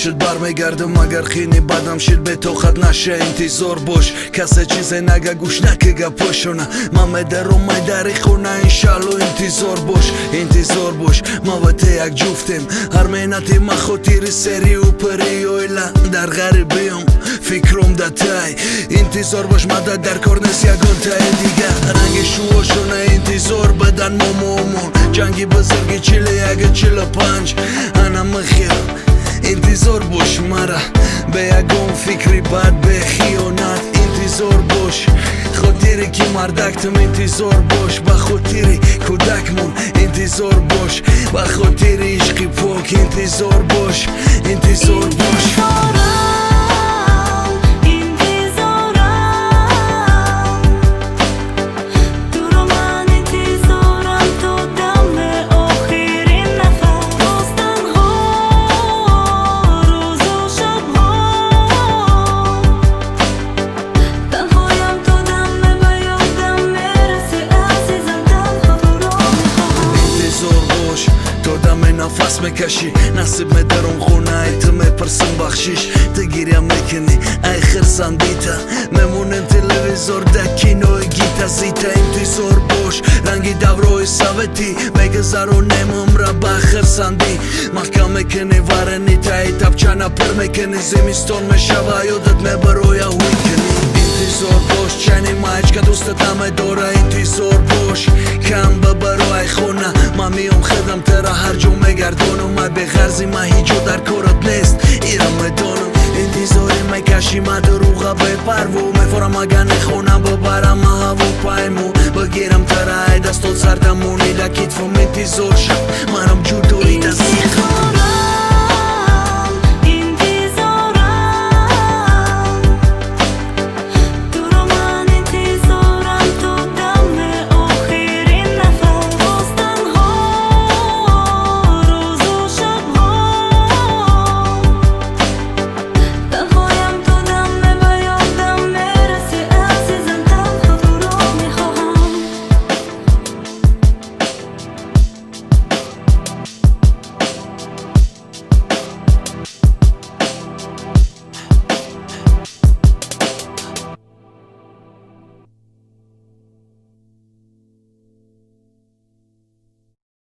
شد برمیگرده مگر خینی بدم شد به توخت نشه انتظار باش کسی چیز نگه گوش نکه پاشونه من درو دری خونه انشالله انتظار باش ما و ته یک جفتیم هر مینتی ما خاطر سری و پری و ایلا در غریبیم فکرم ده تای انتظار باش مدد در کار نیست یکان تای دیگه رنگ شوهاشونه انتظار بدن مامامون جنگی بزرگی 41-45 انا مخیر انتظار باش مرا به یکان فکری بد به خیانت انتظار باش خاطری که مردکتم انتظار باش با خاطری کودکمون انتظار باش با خاطری عشقی پاک انتظار باش نفس میکشی نصیب میدارم خونه ای تو میپرسم بخشیش تگیریم میکنی ای خرسندیتا میمونن تلویزور دکینوی گیتا زیتا انتظار باش رنگی دورای سویتی میگذرونم عمره با خرسندی محکم میکنی ورنی تایی تبچه پر میکنی زمستان میشوه یادت میبروی ویکنی انتظار باش چنی مایچ که دوستت همه داره انتظار باش کم ببرو ای خونه من میام خدم ترا هر جو میگردانم من به غرضی من هیچو در کارت نیست ایرم میدانم انتظاری میکشی من دروغه بپرو میفارم اگه نخونم ببرم هوا پایمو بگیرم ترا ای دستات سردمونی لکیت فم انتظار شد